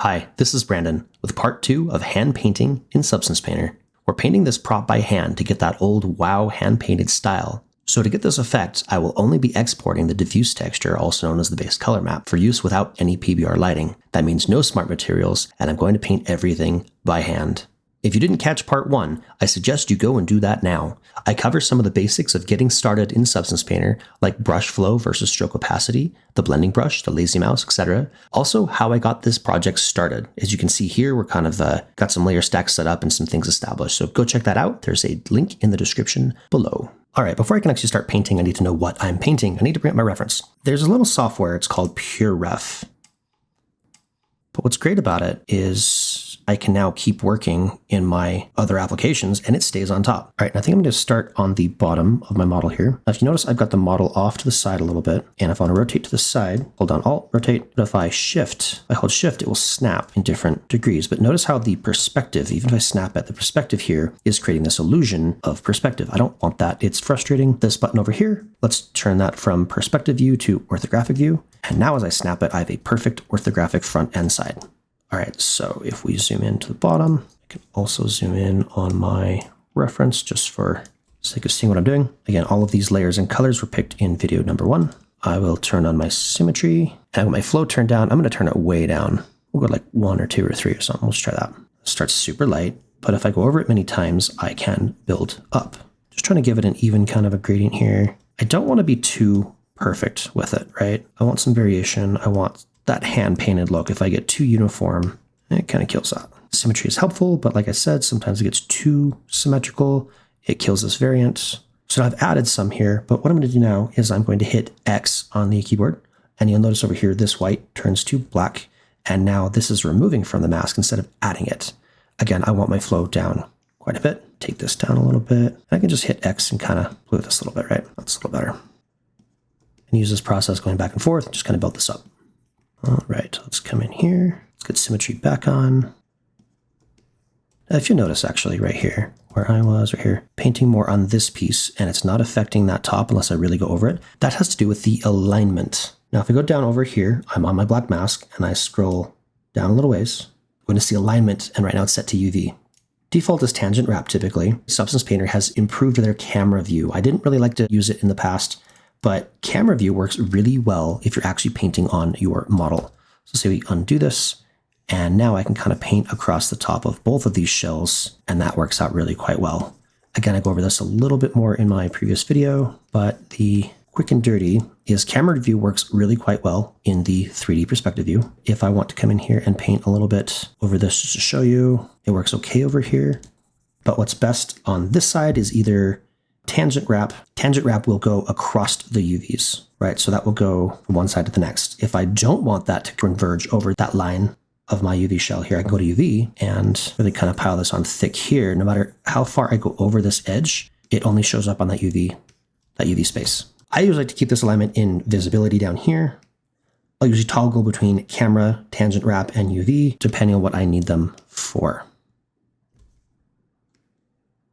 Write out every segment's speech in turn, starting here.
Hi, this is Brandon with part 2 of hand painting in Substance Painter. We're painting this prop by hand to get that old WoW hand-painted style. So to get this effect, I will only be exporting the diffuse texture, also known as the base color map, for use without any PBR lighting. That means no smart materials, and I'm going to paint everything by hand. If you didn't catch part 1, I suggest you go and do that now. I cover some of the basics of getting started in Substance Painter, like brush flow versus stroke opacity, the blending brush, the lazy mouse, etc. Also, how I got this project started. As you can see here, we're kind of got some layer stacks set up and some things established. So go check that out. There's a link in the description below. All right, before I can actually start painting, I need to know what I'm painting. I need to bring up my reference. There's a little software, it's called PureRef. But what's great about it is I can now keep working in my other applications and it stays on top. All right, I think I'm going to start on the bottom of my model here. Now, if you notice, I've got the model off to the side a little bit. And if I want to rotate to the side, hold down Alt, rotate. But if I hold Shift, it will snap in different degrees. But notice how the perspective, even if I snap at the perspective here, is creating this illusion of perspective. I don't want that. It's frustrating. This button over here, let's turn that from perspective view to orthographic view. And now as I snap it, I have a perfect orthographic front and side. All right, so if we zoom in to the bottom, I can also zoom in on my reference just for sake of seeing what I'm doing. Again, all of these layers and colors were picked in video number 1. I will turn on my symmetry, and with my flow turned down, I'm going to turn it way down. We'll go like 1 or 2 or 3 or something. Let's try that. It starts super light, but if I go over it many times, I can build up. Just trying to give it an even kind of a gradient here. I don't want to be too perfect with it, right? I want some variation. I want that hand-painted look. If I get too uniform, it kind of kills that. Symmetry is helpful, but like I said, sometimes it gets too symmetrical. It kills this variant. So I've added some here, but what I'm going to do now is I'm going to hit X on the keyboard, and you'll notice over here, this white turns to black, and now this is removing from the mask instead of adding it. Again, I want my flow down quite a bit. Take this down a little bit. I can just hit X and kind of move this a little bit, right? That's a little better. And use this process going back and forth, just kind of build this up. All right, let's come in here. Let's get symmetry back on. If you notice actually right here, where I was right here, painting more on this piece and it's not affecting that top unless I really go over it, that has to do with the alignment. Now, if I go down over here, I'm on my black mask and I scroll down a little ways, I'm going to see alignment, and right now it's set to UV. Default is tangent wrap typically. Substance Painter has improved their camera view. I didn't really like to use it in the past, but camera view works really well if you're actually painting on your model. So say we undo this, and now I can kind of paint across the top of both of these shells, and that works out really quite well. Again, I go over this a little bit more in my previous video, but the quick and dirty is camera view works really quite well in the 3D perspective view. If I want to come in here and paint a little bit over this just to show you, it works okay over here. But what's best on this side is either tangent wrap. Tangent wrap will go across the UVs, right? So that will go from one side to the next. If I don't want that to converge over that line of my UV shell here, I can go to UV and really kind of pile this on thick here. No matter how far I go over this edge, it only shows up on that UV space. I usually like to keep this alignment in visibility down here. I'll usually toggle between camera, tangent wrap, and UV, depending on what I need them for.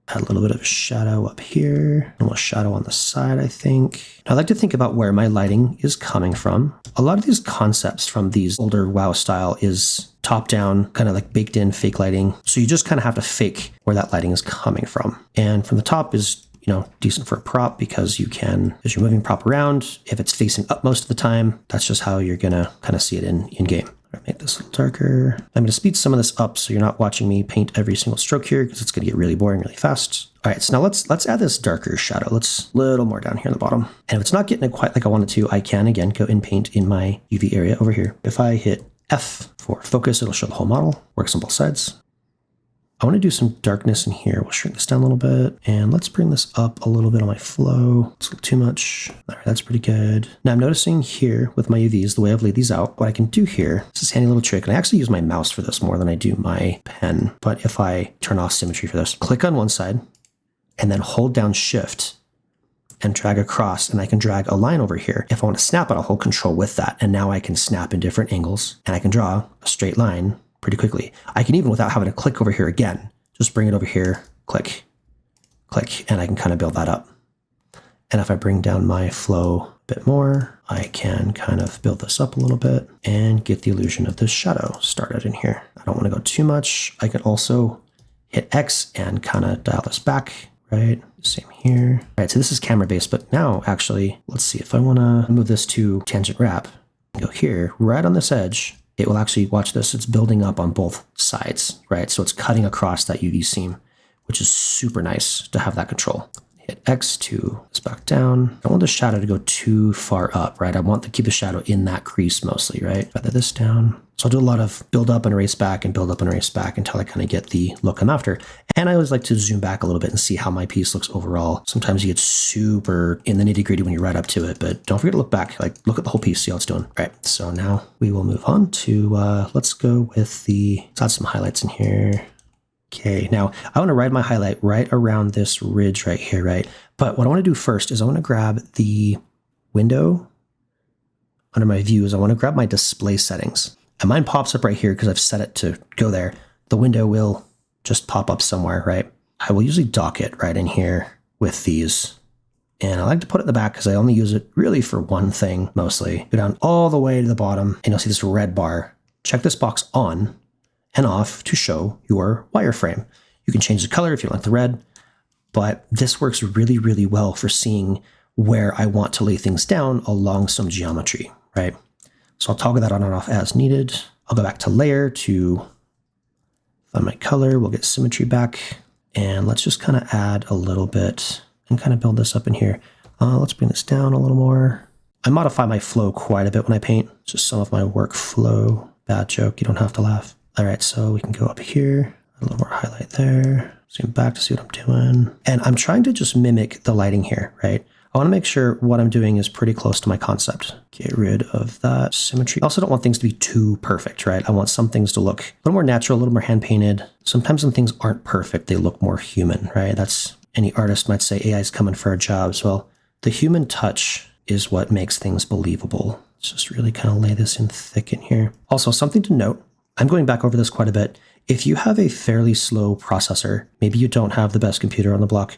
Add a little bit of a shadow up here, a little shadow on the side, I think. I like to think about where my lighting is coming from. A lot of these concepts from these older WoW style is top-down, kind of like baked-in fake lighting. So you just kind of have to fake where that lighting is coming from. And from the top is, decent for a prop because you can, as you're moving prop around, if it's facing up most of the time, that's just how you're going to kind of see it in game. I'll make this a little darker. I'm going to speed some of this up so you're not watching me paint every single stroke here because it's going to get really boring really fast. All right, so now let's add this darker shadow. Let's a little more down here on the bottom. And if it's not getting it quite like I want it to, I can again go and paint in my UV area over here. If I hit F for focus, it'll show the whole model. Works on both sides. I want to do some darkness in here. We'll shrink this down a little bit, and let's bring this up a little bit on my flow. It's a little too much. All right, that's pretty good. Now I'm noticing here with my UVs, the way I've laid these out, what I can do here, this is a handy little trick, and I actually use my mouse for this more than I do my pen. But if I turn off symmetry for this, click on one side, and then hold down Shift and drag across, and I can drag a line over here. If I want to snap it, I'll hold Control with that, and now I can snap in different angles, and I can draw a straight line pretty quickly. I can even, without having to click over here again, just bring it over here, click, click, and I can kind of build that up. And if I bring down my flow bit more, I can kind of build this up a little bit and get the illusion of this shadow started in here. I don't want to go too much. I can also hit X and kind of dial this back, right? Same here. All right, so this is camera based, but now actually, let's see if I want to move this to tangent wrap, go here, right on this edge, it will actually, watch this, it's building up on both sides, right? So it's cutting across that UV seam, which is super nice to have that control. Hit X to this back down. I don't want the shadow to go too far up, right? I want to keep the shadow in that crease mostly, right? Feather this down. So I'll do a lot of build up and erase back and build up and erase back until I kind of get the look I'm after. And I always like to zoom back a little bit and see how my piece looks overall. Sometimes you get super in the nitty gritty when you're right up to it, but don't forget to look back, like look at the whole piece, see how it's doing. All right, so now we will move on to, let's go with let's add some highlights in here. Okay, now I want to ride my highlight right around this ridge right here, right? But what I want to do first is I want to grab the window under my views. I want to grab my display settings. And mine pops up right here because I've set it to go there. The window will just pop up somewhere, right? I will usually dock it right in here with these. And I like to put it in the back because I only use it really for one thing mostly. Go down all the way to the bottom and you'll see this red bar. Check this box on and off to show your wireframe. You can change the color if you like the red, but this works really, really well for seeing where I want to lay things down along some geometry, right? So I'll toggle that on and off as needed. I'll go back to layer to find my color. We'll get symmetry back and let's just kind of add a little bit and kind of build this up in here. Let's bring this down a little more. I modify my flow quite a bit when I paint. It's just some of my workflow. Bad joke, you don't have to laugh. All right, so we can go up here, a little more highlight there, zoom back to see what I'm doing. And I'm trying to just mimic the lighting here, right? I want to make sure what I'm doing is pretty close to my concept. Get rid of that symmetry. I also don't want things to be too perfect, right? I want some things to look a little more natural, a little more hand painted. Sometimes when things aren't perfect, they look more human, right? That's, any artist might say AI is coming for our jobs. Well, the human touch is what makes things believable. Let's just really kind of lay this in thick in here. Also, something to note, I'm going back over this quite a bit. If you have a fairly slow processor, maybe you don't have the best computer on the block.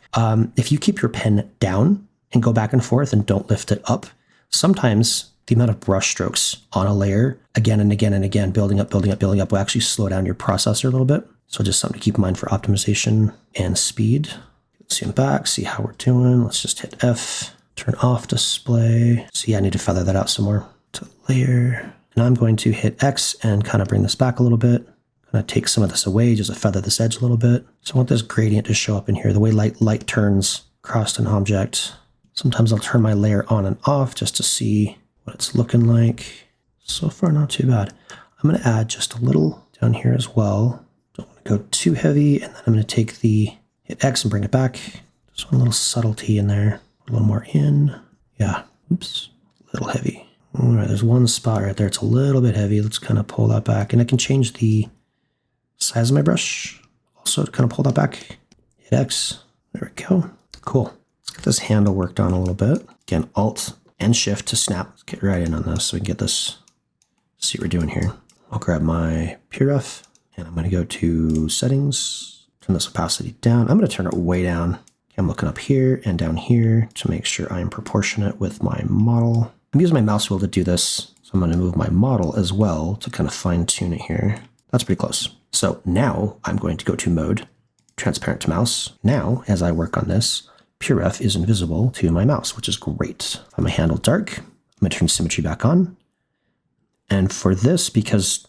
If you keep your pen down and go back and forth and don't lift it up, sometimes the amount of brush strokes on a layer again and again and again, building up, will actually slow down your processor a little bit. So just something to keep in mind for optimization and speed. Let's zoom back, see how we're doing. Let's just hit F, turn off display. So yeah, I need to feather that out some more. To layer. And I'm going to hit X and kind of bring this back a little bit. Kind of take some of this away, just to feather this edge a little bit. So I want this gradient to show up in here, the way light turns across an object. Sometimes I'll turn my layer on and off just to see what it's looking like. So far, not too bad. I'm going to add just a little down here as well. Don't want to go too heavy. And then I'm going to take hit X and bring it back. Just one little subtlety in there. A little more in. Yeah, oops, a little heavy. All right, there's one spot right there. It's a little bit heavy. Let's kind of pull that back. And I can change the size of my brush also to kind of pull that back. Hit X. There we go. Cool. Let's get this handle worked on a little bit. Again, Alt and Shift to snap. Let's get right in on this so we can get this, see what we're doing here. I'll grab my PureRef and I'm going to go to Settings, turn this opacity down. I'm going to turn it way down. I'm looking up here and down here to make sure I'm proportionate with my model. I'm using my mouse wheel to do this, so I'm going to move my model as well to kind of fine tune it here. That's pretty close. So now I'm going to go to Mode, Transparent to Mouse. Now, as I work on this, PureRef is invisible to my mouse, which is great. If I'm handle dark, I'm going to turn symmetry back on. And for this, because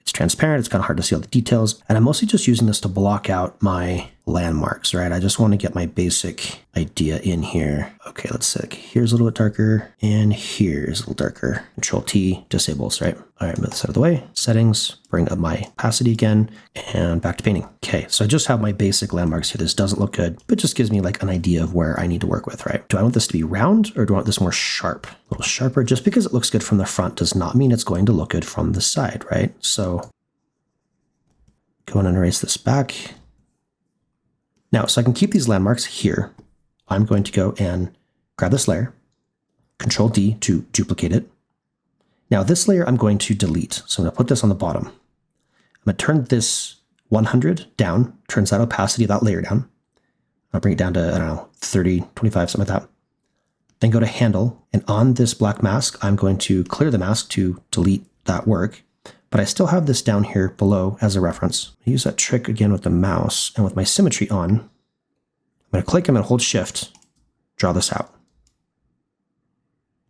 it's transparent, it's kind of hard to see all the details, and I'm mostly just using this to block out my landmarks, right? I just want to get my basic idea in here. Okay, let's see. Here's a little bit darker, and here's a little darker. Control T disables, right? All right, move this out of the way. Settings, bring up my opacity again, and back to painting. Okay, so I just have my basic landmarks here. This doesn't look good, but just gives me like an idea of where I need to work with, right? Do I want this to be round, or do I want this more sharp? A little sharper. Just because it looks good from the front does not mean it's going to look good from the side, right? So go in and erase this back. Now, so I can keep these landmarks here. I'm going to go and grab this layer, Control D to duplicate it. Now this layer I'm going to delete. So I'm going to put this on the bottom. I'm going to turn this 100 down, turns that opacity of that layer down. I'll bring it down to, I don't know, 30, 25, something like that. then go to handle. And on this black mask, I'm going to clear the mask to delete that work. But I still have this down here below as a reference. I use that trick again with the mouse, and with my symmetry on, I'm going to click, I'm going to hold shift, draw this out.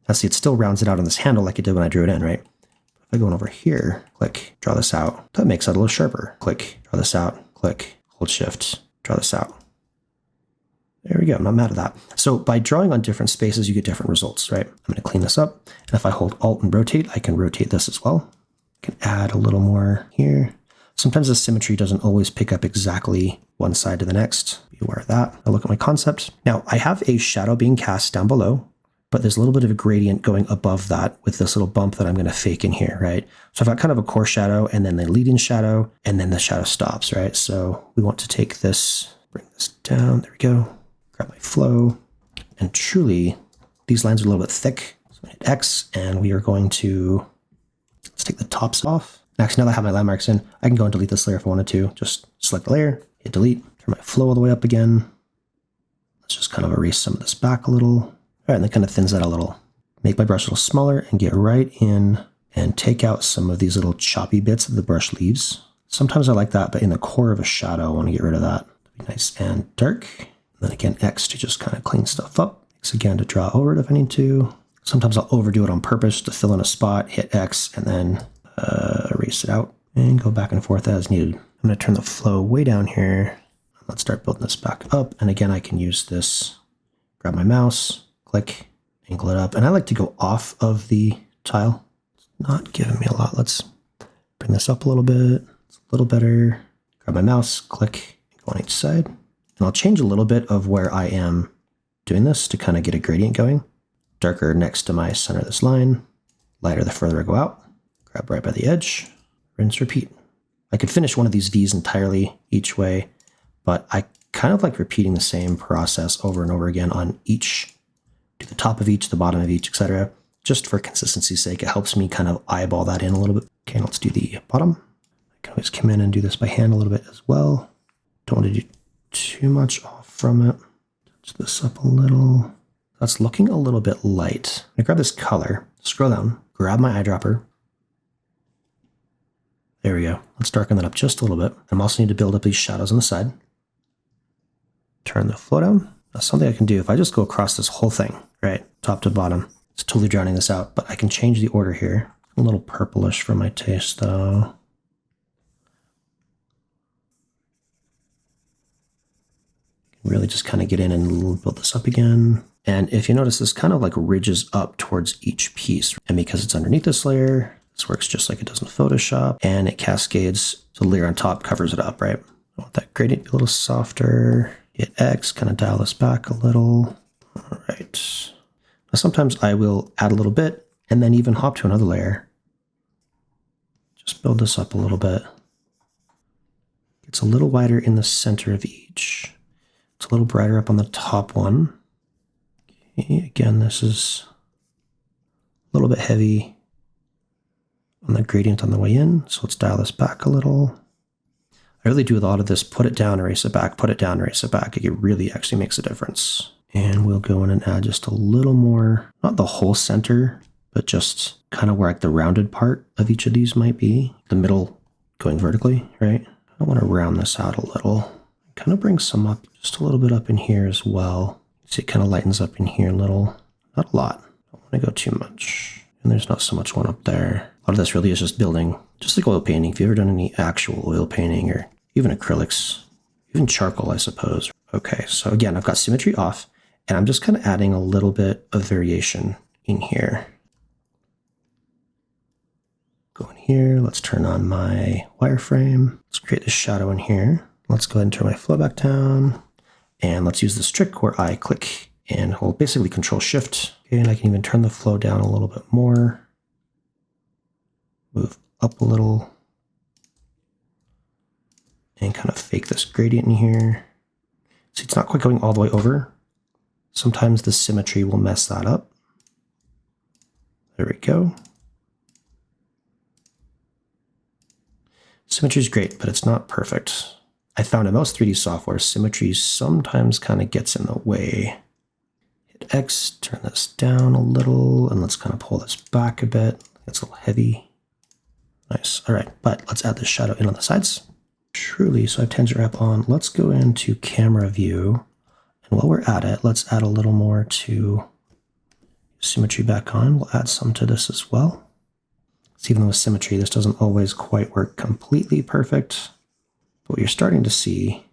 Now see, it still rounds it out on this handle like it did when I drew it in, right? If I go on over here, click, draw this out, that makes it a little sharper. Click, draw this out, click, hold shift, draw this out. There we go, I'm not mad at that. So by drawing on different spaces, you get different results, right? I'm going to clean this up, and if I hold Alt and rotate, I can rotate this as well. I can add a little more here. Sometimes the symmetry doesn't always pick up exactly one side to the next. Be aware of that. I'll look at my concept. Now I have a shadow being cast down below, but there's a little bit of a gradient going above that with this little bump that I'm going to fake in here, right? So I've got kind of a core shadow and then the leading shadow, and then the shadow stops, right? So we want to take this, bring this down. There we go. Grab my flow. And truly, these lines are a little bit thick. So I hit X, and we are going to, let's take the tops off. Actually, now that I have my landmarks in, I can go and delete this layer if I wanted to. Just select the layer, hit delete, turn my flow all the way up again. Let's just kind of erase some of this back a little. All right, and that kind of thins that a little. Make my brush a little smaller and get right in and take out some of these little choppy bits that the brush leaves. Sometimes I like that, but in the core of a shadow, I want to get rid of that. Be nice and dark. And then again, X to just kind of clean stuff up. X again to draw over it if I need to. Sometimes I'll overdo it on purpose to fill in a spot, hit X, and then erase it out and go back and forth as needed. I'm going to turn the flow way down here. Let's start building this back up. And again, I can use this, grab my mouse, click, angle it up. And I like to go off of the tile. It's not giving me a lot. Let's bring this up a little bit. It's a little better. Grab my mouse, click, go on each side. And I'll change a little bit of where I am doing this to kind of get a gradient going. Darker next to my center of this line, lighter the further I go out. Grab right by the edge, rinse, repeat. I could finish one of these V's entirely each way, but I kind of like repeating the same process over and over again on each, to the top of each, the bottom of each, etc. Just for consistency's sake, it helps me kind of eyeball that in a little bit. Okay, let's do the bottom. I can always come in and do this by hand a little bit as well. Don't want to do too much off from it. Touch this up a little. That's looking a little bit light. I grab this color, scroll down, grab my eyedropper. There we go. Let's darken that up just a little bit. I also need to build up these shadows on the side. Turn the flow down. That's something I can do if I just go across this whole thing, right? Top to bottom. It's totally drowning this out, but I can change the order here. A little purplish for my taste though. Really just kind of get in and build this up again. And if you notice, this kind of like ridges up towards each piece. And because it's underneath this layer, this works just like it does in Photoshop, and it cascades. So the layer on top covers it up, right? I want that gradient to be a little softer. Hit X, kind of dial this back a little. All right. Now sometimes I will add a little bit and then even hop to another layer. Just build this up a little bit. It's a little wider in the center of each. It's a little brighter up on the top one. Okay, again, this is a little bit heavy on the gradient on the way in, so let's dial this back a little. I really do a lot of this, put it down, erase it back, put it down, erase it back. It really actually makes a difference. And we'll go in and add just a little more, not the whole center, but just kind of where like the rounded part of each of these might be. The middle going vertically, right? I want to round this out a little. Kind of bring some up, just a little bit up in here as well. See, it kind of lightens up in here a little. Not a lot. Don't want to go too much. And there's not so much one up there. A lot of this really is just building, just like oil painting. If you've ever done any actual oil painting or even acrylics, even charcoal, I suppose. Okay, so again, I've got symmetry off, and I'm just kind of adding a little bit of variation in here. Go in here, let's turn on my wireframe. Let's create this shadow in here. Let's go ahead and turn my flow back down. And let's use this trick where I click and hold basically Control Shift. Okay, and I can even turn the flow down a little bit more. Move up a little. And kind of fake this gradient in here. See, it's not quite going all the way over. Sometimes the symmetry will mess that up. There we go. Symmetry is great, but it's not perfect. I found in most 3D software, symmetry sometimes kind of gets in the way. Hit hit X, turn this down a little, and let's kind of pull this back a bit. It's a little heavy. Nice. All right, but let's add the shadow in on the sides. Truly, so I have tangent wrap on. Let's go into camera view. And while we're at it, let's add a little more to symmetry back on. We'll add some to this as well. So even with symmetry, this doesn't always quite work completely perfect. But what you're starting to see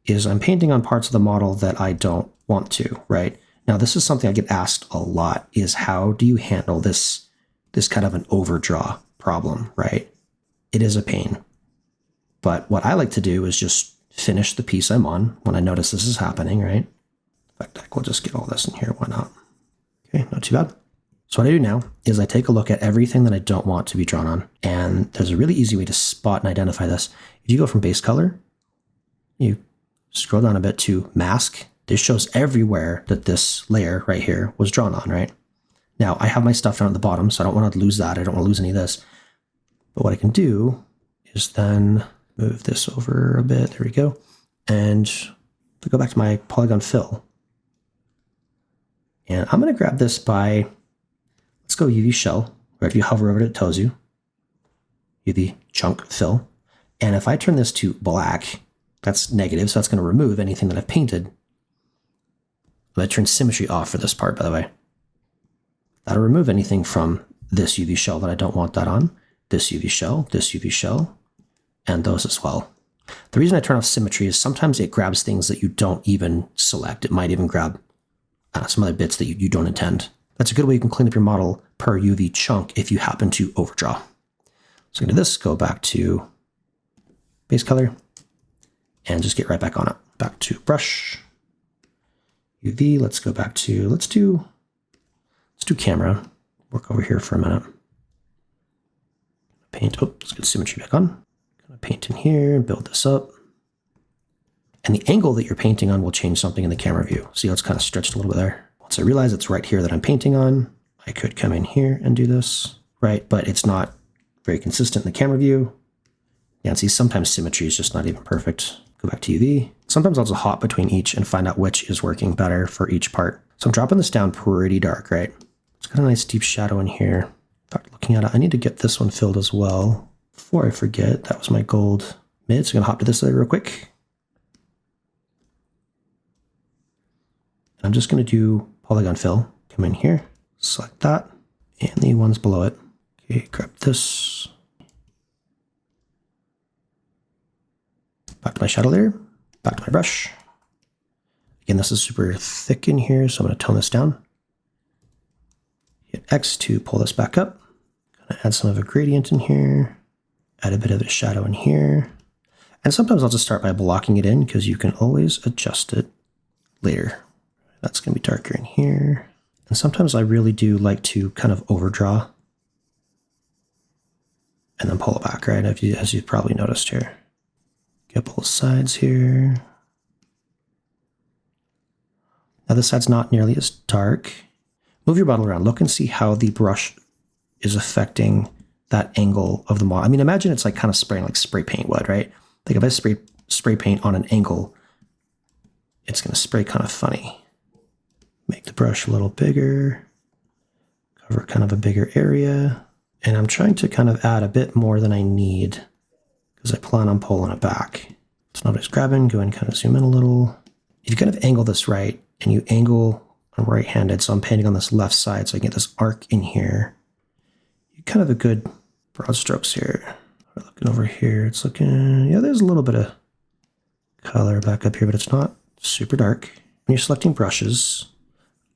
is I'm painting on parts of the model that I don't want to, right? Now, this is something I get asked a lot, is how do you handle this kind of an overdraw problem, right? It is a pain. But what I like to do is just finish the piece I'm on when I notice this is happening, right? In fact, we'll just get all this in here, why not? Okay, not too bad. So what I do now is I take a look at everything that I don't want to be drawn on. And there's a really easy way to spot and identify this. If you go from base color, you scroll down a bit to mask. This shows everywhere that this layer right here was drawn on, right? Now, I have my stuff down at the bottom, so I don't want to lose that. I don't want to lose any of this. But what I can do is then move this over a bit. There we go. And to go back to my polygon fill. And I'm going to grab this by, let's go UV shell, where if you hover over it, it tells you UV chunk fill. And if I turn this to black, that's negative, so that's going to remove anything that I've painted. I'm going to turn symmetry off for this part, by the way. That'll remove anything from this UV shell that I don't want that on, this UV shell, and those as well. The reason I turn off symmetry is sometimes it grabs things that you don't even select. It might even grab some other bits that you don't intend. That's a good way you can clean up your model per UV chunk if you happen to overdraw. So I'm going to do this, go back to base color, and just get right back on it. Back to brush, UV, let's go back to, let's do camera. Work over here for a minute. Paint, oh, let's get symmetry back on. Gonna paint in here and build this up. And the angle that you're painting on will change something in the camera view. See how it's kind of stretched a little bit there? Once I realize it's right here that I'm painting on, I could come in here and do this, right? But it's not very consistent in the camera view. Yeah, and see, sometimes symmetry is just not even perfect. Go back to UV. Sometimes I'll just hop between each and find out which is working better for each part. So I'm dropping this down pretty dark, right? It's got a nice deep shadow in here. In fact, looking at it, I need to get this one filled as well. Before I forget, that was my gold mid. So I'm gonna hop to this layer real quick. I'm just gonna do polygon fill. Come in here, select that, and the ones below it. Okay, grab this. Back to my shadow layer, back to my brush. Again, this is super thick in here, so I'm gonna tone this down. Hit X to pull this back up. Gonna add some of a gradient in here, add a bit of a shadow in here. And sometimes I'll just start by blocking it in because you can always adjust it later. That's gonna be darker in here. And sometimes I really do like to kind of overdraw and then pull it back, right? As you've probably noticed here. Get both sides here. Now this side's not nearly as dark. Move your bottle around. Look and see how the brush is affecting that angle of the model. I mean, imagine it's like kind of spraying like spray paint would, right? Like if I spray paint on an angle, it's going to spray kind of funny. Make the brush a little bigger, cover kind of a bigger area. And I'm trying to kind of add a bit more than I need because I plan on pulling it back. It's not just grabbing, go and kind of zoom in a little. If you kind of angle this right and you angle, I'm right-handed, so I'm painting on this left side, so I get this arc in here. You kind of a good broad strokes here. We're looking over here, it's looking, yeah, there's a little bit of color back up here, but it's not super dark. When you're selecting brushes,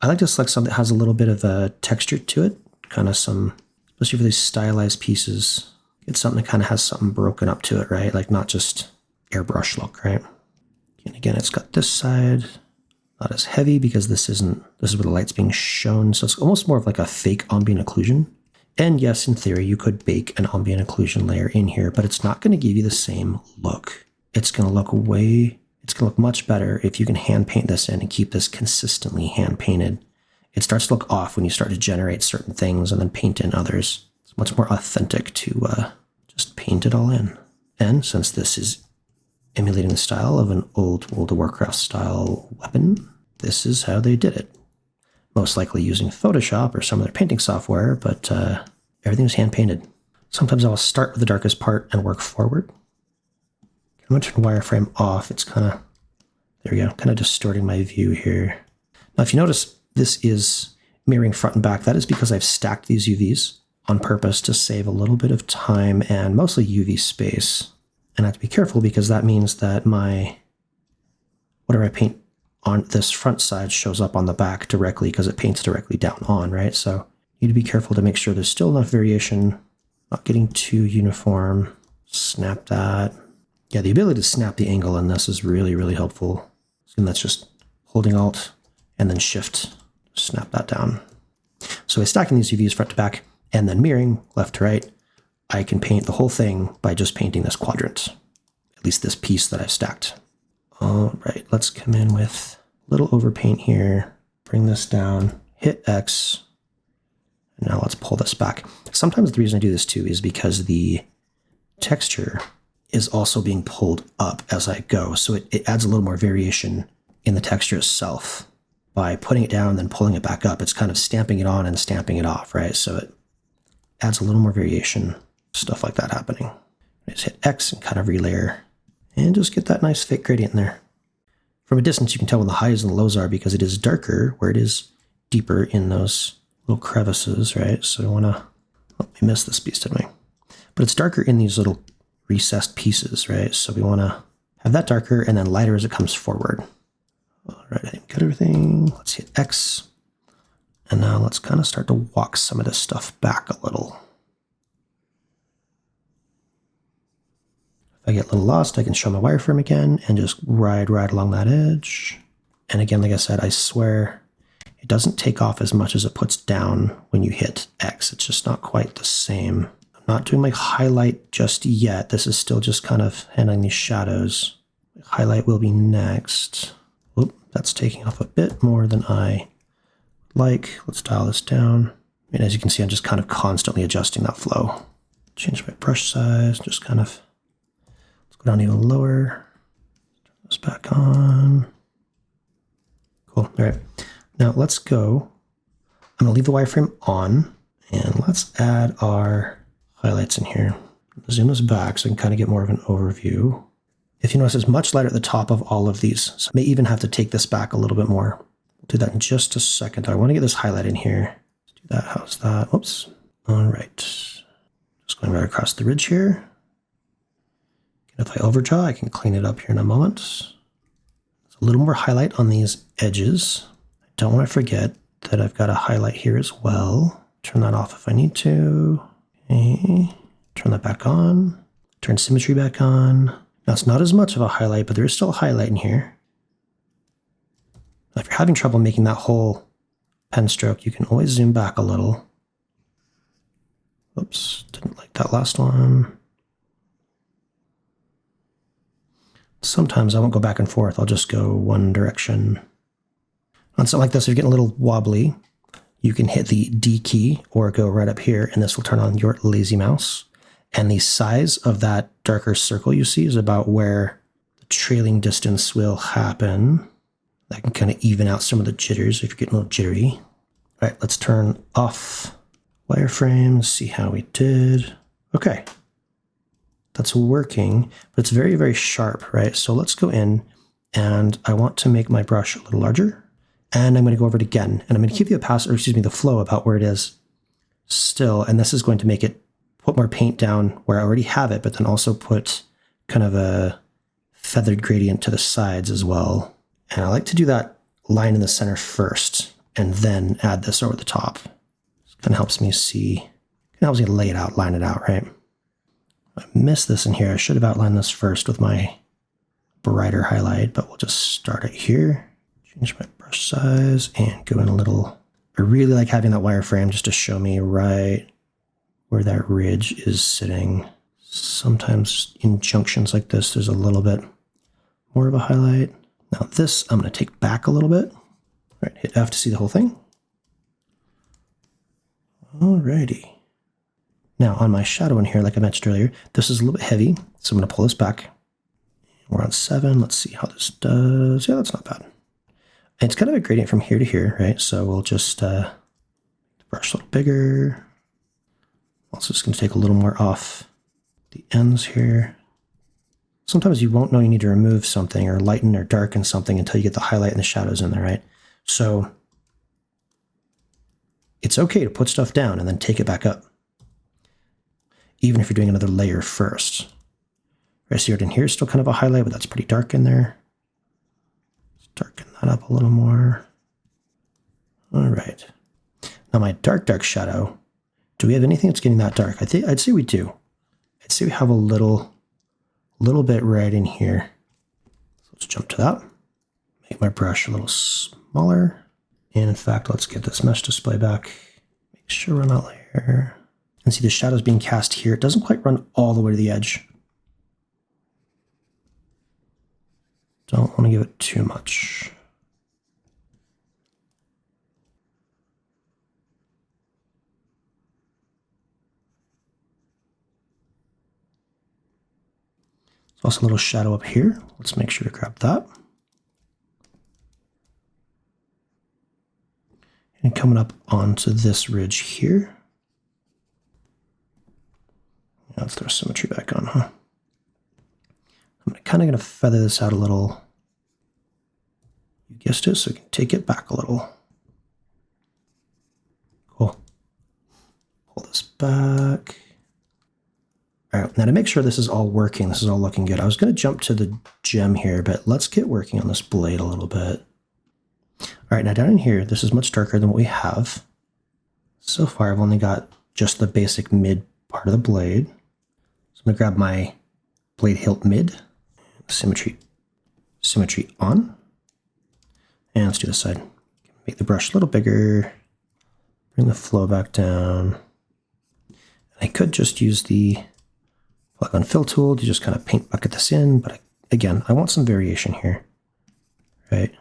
I like to select something that has a little bit of a texture to it, kind of some, especially for these stylized pieces, get something that kind of has something broken up to it, right? Like not just airbrush look, right? And again, it's got this side. Not as heavy because this is where the light's being shown. So it's almost more of like a fake ambient occlusion. And yes, in theory, you could bake an ambient occlusion layer in here, but it's not going to give you the same look. It's going to look much better if you can hand paint this in and keep this consistently hand painted. It starts to look off when you start to generate certain things and then paint in others. It's much more authentic to just paint it all in. And since this is emulating the style of an old World of Warcraft style weapon, this is how they did it. most likely using Photoshop or some other painting software, but everything was hand painted. Sometimes I'll start with the darkest part and work forward. I'm going to turn wireframe off. It's kind of, there we go, kind of distorting my view here. Now, if you notice, this is mirroring front and back. That is because I've stacked these UVs on purpose to save a little bit of time and mostly UV space. And I have to be careful because that means that whatever I paint on this front side shows up on the back directly because it paints directly down on, right? So you need to be careful to make sure there's still enough variation, not getting too uniform. Snap that. Yeah, the ability to snap the angle in this is really, really helpful. And that's just holding Alt and then Shift, snap that down. So by stacking these UVs front to back and then mirroring left to right, I can paint the whole thing by just painting this quadrant, at least this piece that I've stacked. All right, let's come in with a little overpaint here, bring this down, hit X, and now let's pull this back. Sometimes the reason I do this too is because the texture is also being pulled up as I go, so it adds a little more variation in the texture itself. By putting it down and then pulling it back up, it's kind of stamping it on and stamping it off, right? So it adds a little more variation, stuff like that happening. Just hit X and kind of relayer and just get that nice thick gradient in there. From a distance, you can tell where the highs and the lows are because it is darker where it is deeper in those little crevices, right? So I want to, oh, we missed this piece, didn't we? But it's darker in these little recessed pieces, right? So we want to have that darker and then lighter as it comes forward. All right, I think we got everything. Let's hit X. And now let's kind of start to walk some of this stuff back a little. If I get a little lost, I can show my wireframe again and just ride along that edge. And again, like I said, I swear it doesn't take off as much as it puts down when you hit X. It's just not quite the same. I'm not doing my highlight just yet. This is still just kind of handling these shadows. Highlight will be next. Oop, that's taking off a bit more than I like. Let's dial this down. And as you can see, I'm just kind of constantly adjusting that flow. Change my brush size, just kind of, let's go down even lower. Turn this back on. Cool, all right. Now let's go, I'm gonna leave the wireframe on and let's add our highlights in here. Zoom this back so I can kind of get more of an overview. If you notice, it's much lighter at the top of all of these. So I may even have to take this back a little bit more. We'll do that in just a second. I want to get this highlight in here. Let's do that. How's that? Oops. All right. Just going right across the ridge here. And if I overdraw, I can clean it up here in a moment. There's a little more highlight on these edges. I don't want to forget that I've got a highlight here as well. Turn that off if I need to. Okay. Turn that back on. Turn symmetry back on. Now, it's not as much of a highlight, but there is still a highlight in here. Now, if you're having trouble making that whole pen stroke, you can always zoom back a little. Oops, didn't like that last one. Sometimes I won't go back and forth. I'll just go one direction. On something like this, if you're getting a little wobbly, you can hit the D key or go right up here, and this will turn on your lazy mouse. And the size of that darker circle you see is about where the trailing distance will happen. That can kind of even out some of the jitters if you're getting a little jittery. All right, let's turn off wireframe, see how we did. Okay, that's working, but it's very, very sharp, right? So let's go in and I want to make my brush a little larger. And I'm going to go over it again. And I'm going to keep the flow about where it is still. And this is going to make it put more paint down where I already have it, but then also put kind of a feathered gradient to the sides as well. And I like to do that line in the center first and then add this over the top. This kind of helps me see, kind of helps me lay it out, line it out, right? I missed this in here. I should have outlined this first with my brighter highlight, but we'll just start it here. Change my brush size and go in a little. I really like having that wireframe just to show me right where that ridge is sitting. Sometimes in junctions like this, there's a little bit more of a highlight. Now this, I'm going to take back a little bit. All right, hit F to see the whole thing. Alrighty. Now on my shadow in here, like I mentioned earlier, this is a little bit heavy, so I'm going to pull this back. We're on 7. Let's see how this does. Yeah, that's not bad. It's kind of a gradient from here to here, right? So we'll just brush a little bigger. Also just going to take a little more off the ends here. Sometimes you won't know you need to remove something or lighten or darken something until you get the highlight and the shadows in there, right? So it's okay to put stuff down and then take it back up, even if you're doing another layer first. Right, so in here is still kind of a highlight, but that's pretty dark in there. Let's darken that up a little more. All right. Now my dark shadow, do we have anything that's getting that dark? I'd say we do. I'd say we have a little bit right in here. So let's jump to that. Make my brush a little smaller. And in fact, let's get this mesh display back. Make sure we're not layer. And see the shadows being cast here. It doesn't quite run all the way to the edge. Don't want to give it too much. There's also a little shadow up here. Let's make sure to grab that. And coming up onto this ridge here. Let's throw symmetry back on, huh? I'm kind of going to feather this out a little. You guessed it, so we can take it back a little. Cool. Pull this back. All right, now to make sure this is all working, this is all looking good, I was going to jump to the gem here, but let's get working on this blade a little bit. All right, now down in here, this is much darker than what we have. So far, I've only got just the basic mid part of the blade. So I'm going to grab my blade hilt mid, symmetry on, and let's do this side. Make the brush a little bigger, bring the flow back down. I could just use the plug on fill tool to just kind of paint bucket this in, but again, I want some variation here, right?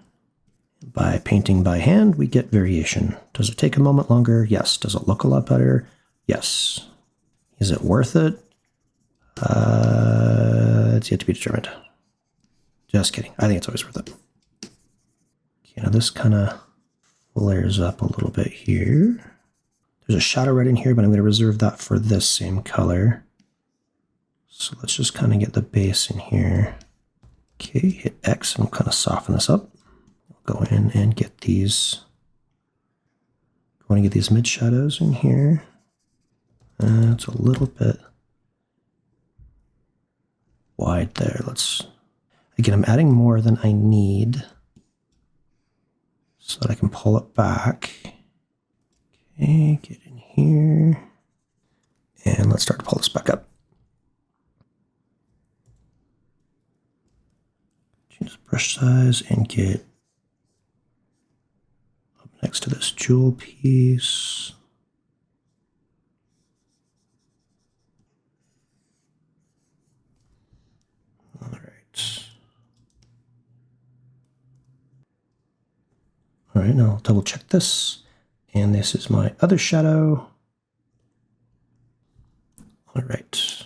By painting by hand, we get variation. Does it take a moment longer? Yes. Does it look a lot better? Yes. Is it worth it? It's yet to be determined. Just kidding. I think it's always worth it. Okay, now this kind of flares up a little bit here. There's a shadow right in here, but I'm going to reserve that for this same color. So let's just kind of get the base in here. Okay, hit X and we'll kind of soften this up. We'll go in and get these. I want to get these mid shadows in here. It's a little bit wide there. Again, I'm adding more than I need so that I can pull it back. Okay, get in here. And let's start to pull this back up. Change the brush size and get up next to this jewel piece. All right. All right, now I'll double check this. And this is my other shadow. All right.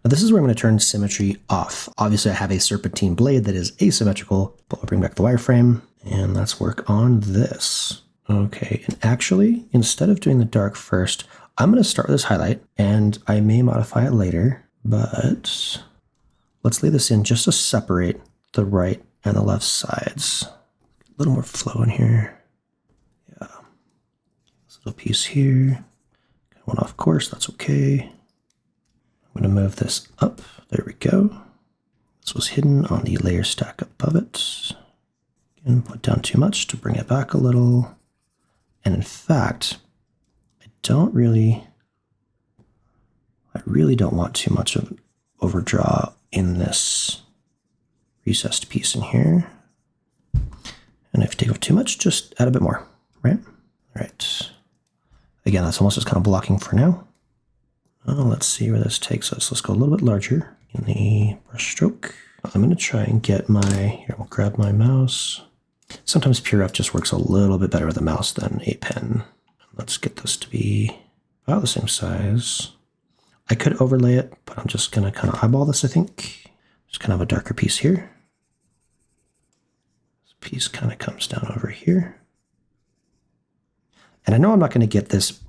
Now this is where I'm going to turn symmetry off. Obviously, I have a serpentine blade that is asymmetrical, but I'll bring back the wireframe and let's work on this. Okay, and actually, instead of doing the dark first, I'm going to start with this highlight and I may modify it later, but let's lay this in just to separate the right and the left sides. A little more flow in here. Yeah. This little piece here. Went off course, that's okay. I'm going to move this up. There we go. This was hidden on the layer stack above it. Again, put down too much to bring it back a little. And in fact, I really don't want too much of an overdraw in this recessed piece in here. And if you take off too much, just add a bit more, right? All right. Again, that's almost just kind of blocking for now. Let's see where this takes us. Let's go a little bit larger in the brush stroke. I'm going to try and get here, we'll grab my mouse. Sometimes Pure F just works a little bit better with a mouse than a pen. Let's get this to be about the same size. I could overlay it, but I'm just going to kind of eyeball this, I think. Just kind of a darker piece here. This piece kind of comes down over here. And I know I'm not going to get this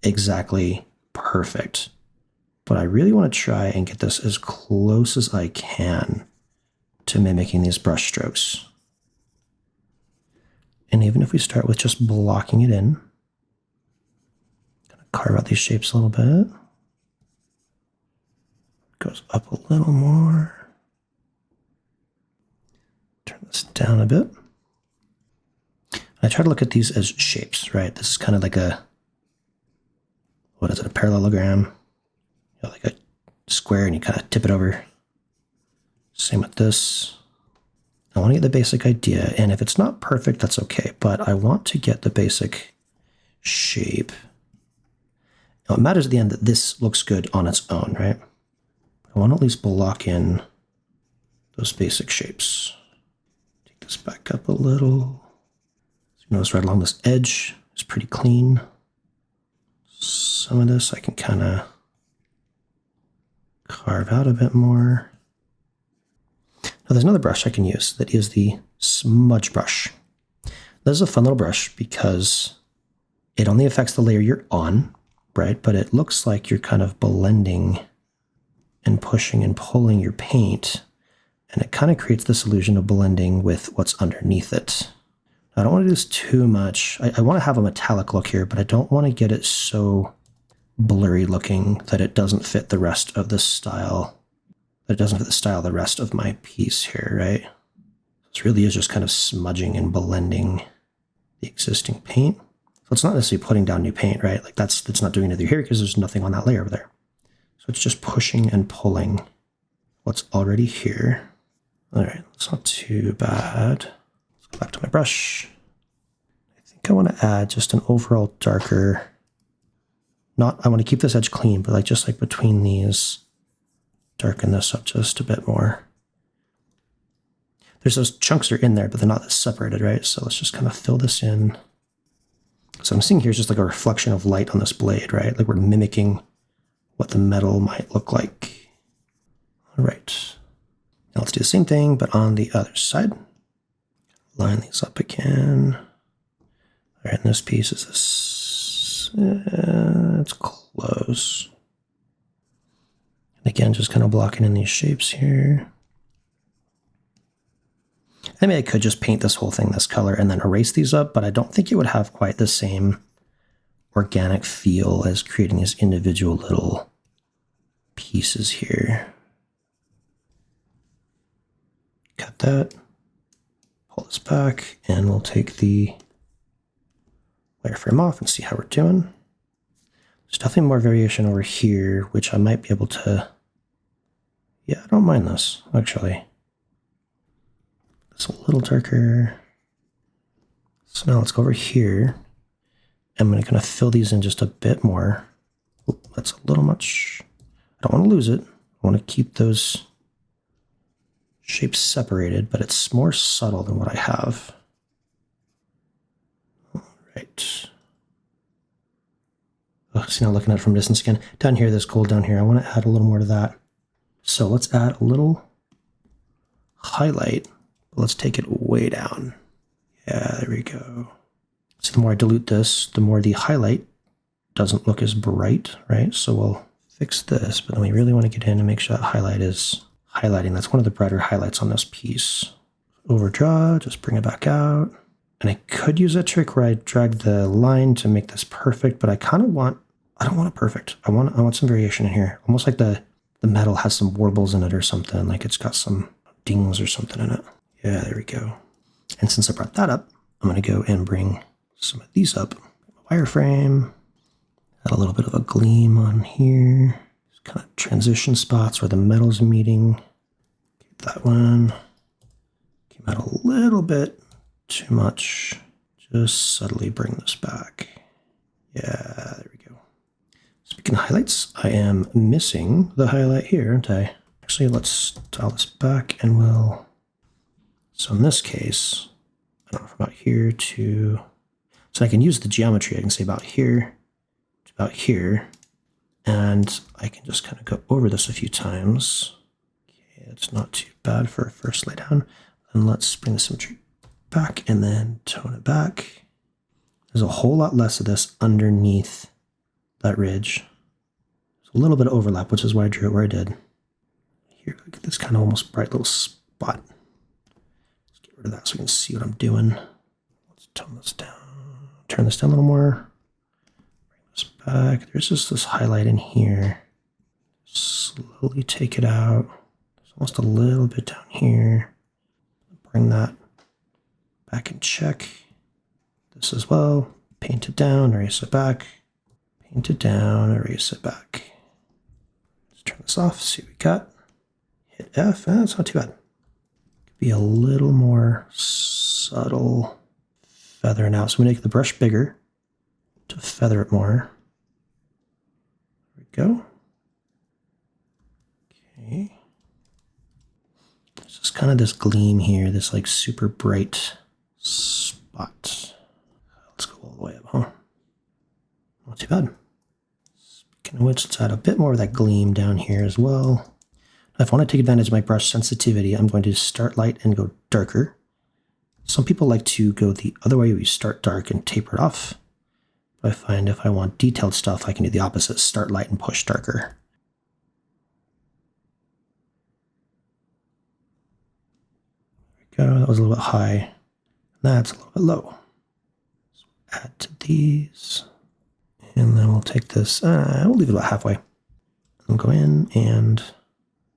exactly perfect, but I really want to try and get this as close as I can to mimicking these brush strokes. And even if we start with just blocking it in, kind of carve out these shapes a little bit. Goes up a little more. Turn this down a bit. I try to look at these as shapes, right? This is kind of like a, what is it, a parallelogram? You know, like a square, and you kind of tip it over. Same with this. I want to get the basic idea, and if it's not perfect, that's okay, but I want to get the basic shape. Now, it matters at the end that this looks good on its own, right? I want to at least block in those basic shapes. Take this back up a little. So you notice right along this edge is pretty clean. Some of this I can kind of carve out a bit more. Now there's another brush I can use that is the smudge brush. This is a fun little brush because it only affects the layer you're on, right? But it looks like you're kind of blending and pushing and pulling your paint, and it kind of creates this illusion of blending with what's underneath it. I don't want to do this too much. I want to have a metallic look here, but I don't want to get it so blurry looking that it doesn't fit the rest of the style. That it doesn't fit the style of the rest of my piece here, right? This really is just kind of smudging and blending the existing paint. So it's not necessarily putting down new paint, right? Like it's not doing anything here because there's nothing on that layer over there. So it's just pushing and pulling what's already here. All right, that's not too bad. Let's go back to my brush. I think I want to add just an overall darker, I want to keep this edge clean, but just like between these, darken this up just a bit more. There's those chunks that are in there, but they're not separated, right? So let's just kind of fill this in. So I'm seeing here is just like a reflection of light on this blade, right? Like we're mimicking what the metal might look like. All right. Now let's do the same thing, but on the other side. Line these up again. All right, and this piece is this. It's close. And again, just kind of blocking in these shapes here. I mean, I could just paint this whole thing this color and then erase these up, but I don't think it would have quite the same organic feel as creating these individual little pieces here. Cut that, pull this back, and we'll take the wireframe off and see how we're doing. There's definitely more variation over here, which I might be able to, yeah, I don't mind this, actually. It's a little darker. So now let's go over here. I'm going to kind of fill these in just a bit more. Oop, that's a little much. I don't want to lose it. I want to keep those shapes separated, but it's more subtle than what I have. All right. Oh, see, now looking at it from distance again. Down here, this gold down here, I want to add a little more to that. So let's add a little highlight. Let's take it way down. Yeah, there we go. So the more I dilute this, the more the highlight doesn't look as bright, right? So we'll fix this, but then we really want to get in and make sure that highlight is highlighting. That's one of the brighter highlights on this piece. Overdraw, just bring it back out. And I could use a trick where I drag the line to make this perfect, but I kind of want, I don't want it perfect. I want some variation in here. Almost like the metal has some warbles in it or something, like it's got some dings or something in it. Yeah, there we go. And since I brought that up, I'm going to go and bring some of these up. Wireframe, add a little bit of a gleam on here. Just kind of transition spots where the metal's meeting. Keep that one. Came out a little bit too much. Just subtly bring this back. Yeah, there we go. Speaking of highlights, I am missing the highlight here, aren't I? Actually, let's dial this back and we'll... So in this case, I don't know, from about here to, so I can use the geometry. I can say about here to about here, and I can just kind of go over this a few times. Okay, it's not too bad for a first lay down. And let's bring the symmetry back and then tone it back. There's a whole lot less of this underneath that ridge. There's a little bit of overlap, which is why I drew it where I did. Here, get this kind of almost bright little spot. Let's get rid of that so we can see what I'm doing. Let's tone this down. Turn this down a little more. Bring this back. There's just this highlight in here. Slowly take it out. There's almost a little bit down here. Bring that back in check. This as well. Paint it down, erase it back. Paint it down, erase it back. Let's turn this off, see what we got. Hit F, that's not too bad. Could be a little more subtle feather now. So we make the brush bigger to feather it more. There we go. Okay. There's just kind of this gleam here, this like super bright spot. Let's go all the way up, huh? Not too bad. Speaking of which, let's add a bit more of that gleam down here as well. If I want to take advantage of my brush sensitivity, I'm going to start light and go darker. Some people like to go the other way, we start dark and taper it off. But I find if I want detailed stuff, I can do the opposite, start light and push darker. There we go, that was a little bit high. That's a little bit low. So add to these. And then we'll take this, we'll leave it about halfway. We'll go in and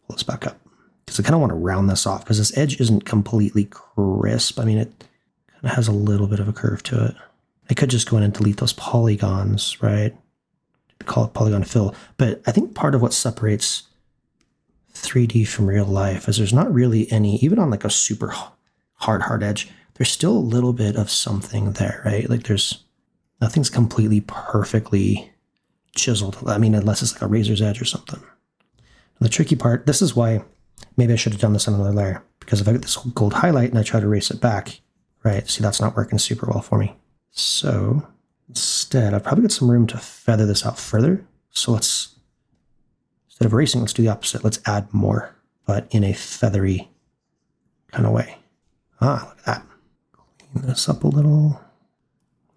pull this back up. Because I kind of want to round this off because this edge isn't completely crisp. I mean, it kind of has a little bit of a curve to it. I could just go in and delete those polygons, right? Call it polygon fill. But I think part of what separates 3D from real life is there's not really any, even on like a super hard edge, there's still a little bit of something there, right? Like nothing's completely perfectly chiseled. I mean, unless it's like a razor's edge or something. The tricky part, this is why maybe I should have done this on another layer, because if I get this gold highlight and I try to erase it back, right, see, that's not working super well for me. So instead, I've probably got some room to feather this out further. So let's, instead of erasing, let's do the opposite. Let's add more, but in a feathery kind of way. Ah, look at that. Clean this up a little.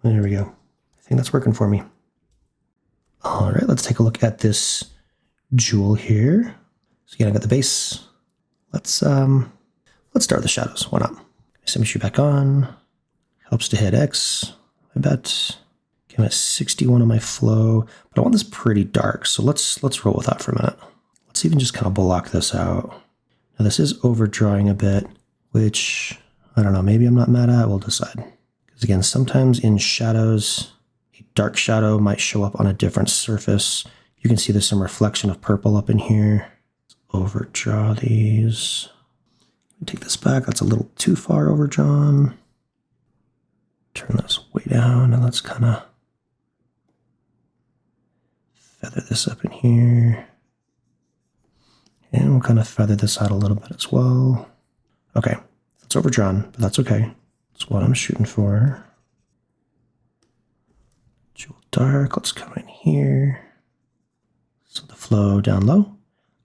There we go. I think that's working for me. All right, let's take a look at this jewel here. So again, I got the base. Let's start with the shadows. Why not? Symmetry back on. Helps to hit X, I bet. Okay, I'm at 61 on my flow, but I want this pretty dark. So let's roll with that for a minute. Let's even just kind of block this out. Now this is overdrawing a bit, which I don't know, maybe I'm not mad at. We'll decide. Because again, sometimes in shadows, a dark shadow might show up on a different surface. You can see there's some reflection of purple up in here. Let's overdraw these. Take this back. That's a little too far overdrawn. Turn this way down and let's kind of feather this up in here. And we'll kind of feather this out a little bit as well. Okay, it's overdrawn, but that's okay. That's what I'm shooting for. Jewel dark, let's come in here. So the flow down low.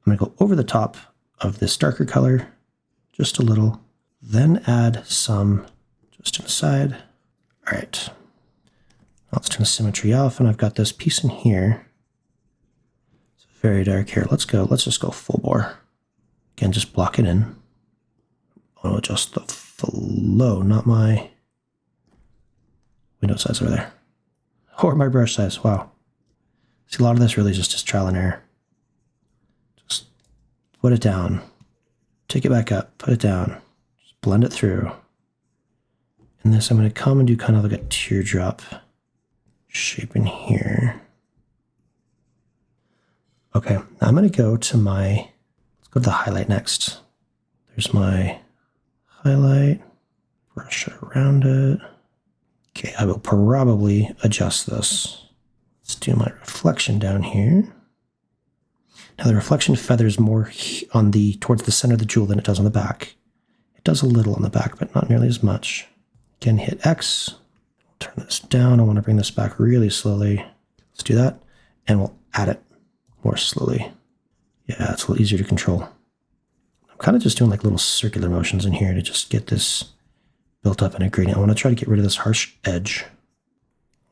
I'm gonna go over the top of this darker color, just a little, then add some just to the side. All right, now let's turn the symmetry off, and I've got this piece in here. It's very dark here. Let's just go full bore. Again, just block it in. I want to adjust the flow, not my window size over there. Or my brush size, wow. See, a lot of this really is just trial and error. Just put it down, take it back up, put it down, just blend it through. And this, I'm going to come and do kind of like a teardrop shape in here. Okay, now I'm going to go to let's go to the highlight next. There's my highlight, brush it around it. Okay, I will probably adjust this. Let's do my reflection down here. Now the reflection feathers more on towards the center of the jewel than it does on the back. It does a little on the back, but not nearly as much. Again, hit X. We'll turn this down. I want to bring this back really slowly. Let's do that. And we'll add it more slowly. Yeah, it's a little easier to control. I'm kind of just doing like little circular motions in here to just get this built up in a gradient. I want to try to get rid of this harsh edge.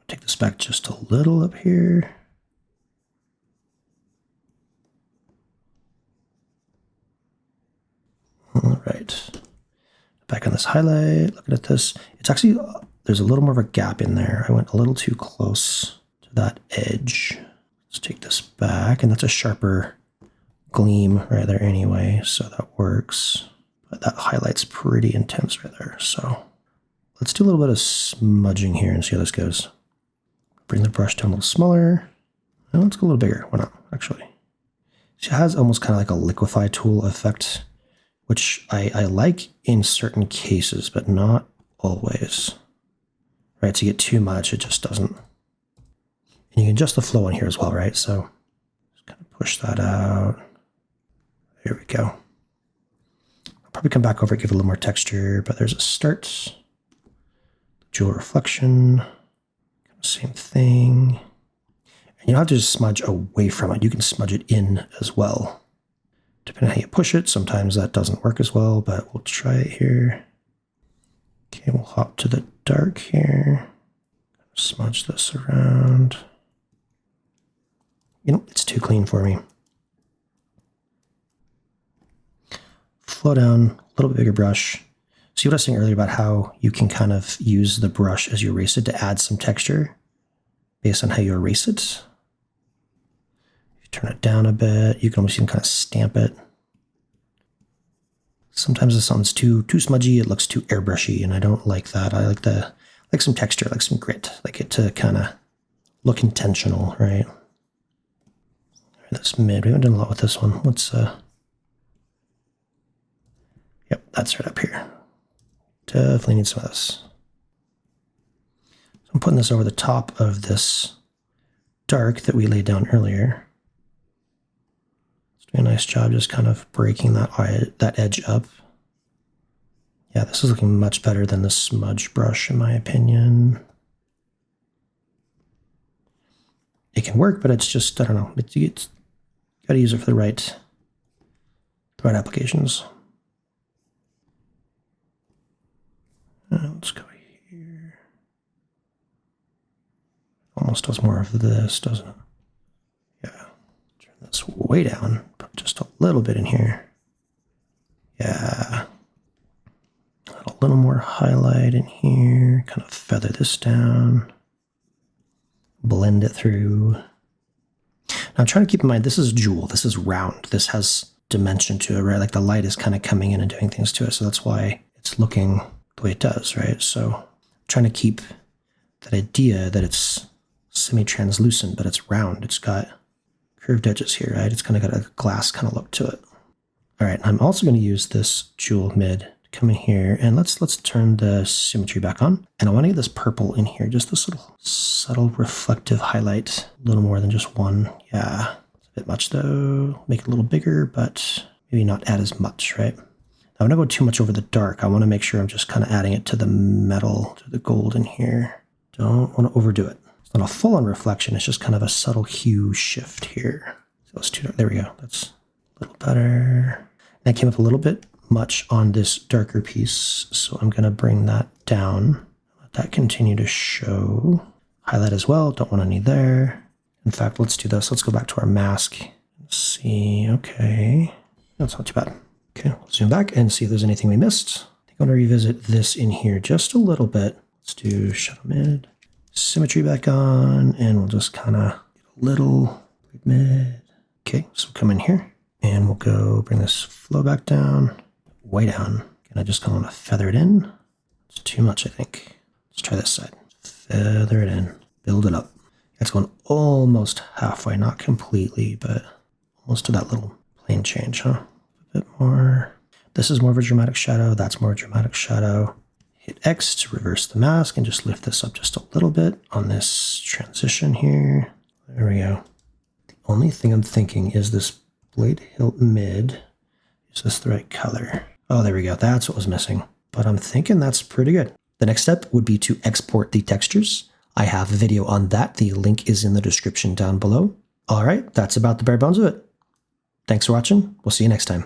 Take this back just a little up here. All right. Back on this highlight, looking at this. It's actually, there's a little more of a gap in there. I went a little too close to that edge. Let's take this back, and that's a sharper gleam right there anyway, so that works. But that highlight's pretty intense right there, so let's do a little bit of smudging here and see how this goes. Bring the brush down a little smaller. And let's go a little bigger. Why not, actually? She has almost kind of like a liquefy tool effect, which I like in certain cases, but not always. Right, to get too much, it just doesn't. And you can adjust the flow in here as well, right? So just kind of push that out. There we go. I'll probably come back over and give it a little more texture, but there's a start. Jewel reflection. Same thing. And you don't have to just smudge away from it. You can smudge it in as well. Depending on how you push it, sometimes that doesn't work as well, but we'll try it here. Okay, we'll hop to the dark here. Smudge this around. You know, it's too clean for me. Flow down, a little bit bigger brush. See what I was saying earlier about how you can kind of use the brush as you erase it to add some texture based on how you erase it. If you turn it down a bit, you can almost even kind of stamp it. Sometimes if something's too smudgy, it looks too airbrushy, and I don't like that. I like some texture, like some grit, like it to kind of look intentional, right? This mid, we haven't done a lot with this one. Let's yep, that's right up here. Definitely need some of this. So I'm putting this over the top of this dark that we laid down earlier. It's doing a nice job just kind of breaking that edge up. Yeah, this is looking much better than the smudge brush in my opinion. It can work, but it's just, I don't know, it's got to use it for the right applications. Let's go here. Almost does more of this, doesn't it? Yeah. Turn this way down. Put just a little bit in here. Yeah. Add a little more highlight in here. Kind of feather this down. Blend it through. Now I'm trying to keep in mind, this is jewel. This is round. This has dimension to it, right? Like the light is kind of coming in and doing things to it. So that's why it's looking the way it does, right? So I'm trying to keep that idea that it's semi-translucent, but it's round. It's got curved edges here, right? It's kind of got a glass kind of look to it. All right, I'm also going to use this jewel mid to come in here, and let's turn the symmetry back on. And I want to get this purple in here, just this little subtle reflective highlight, a little more than just one. Yeah, it's a bit much though. Make it a little bigger, but maybe not add as much, right? I don't want to go too much over the dark. I want to make sure I'm just kind of adding it to the metal, to the gold in here. Don't want to overdo it. It's not a full-on reflection. It's just kind of a subtle hue shift here. So it's too dark. There we go. That's a little better. That came up a little bit much on this darker piece, so I'm going to bring that down. Let that continue to show. Highlight as well. Don't want any there. In fact, let's do this. Let's go back to our mask. Let's see. Okay. That's not too bad. Okay, we'll zoom back and see if there's anything we missed. I think I want to revisit this in here just a little bit. Let's do shadow mid, symmetry back on, and we'll just kind of get a little mid. Okay, so we'll come in here and we'll go bring this flow back down, way down. And I just kind of want to feather it in. It's too much, I think. Let's try this side. Feather it in, build it up. It's going almost halfway, not completely, but almost to that little plane change, huh? Bit more. This is more of a dramatic shadow. That's more dramatic shadow. Hit X to reverse the mask and just lift this up just a little bit on this transition here. There we go. The only thing I'm thinking is this blade hilt mid. Is this the right color? Oh, there we go. That's what was missing. But I'm thinking that's pretty good. The next step would be to export the textures. I have a video on that. The link is in the description down below. All right, that's about the bare bones of it. Thanks for watching. We'll see you next time.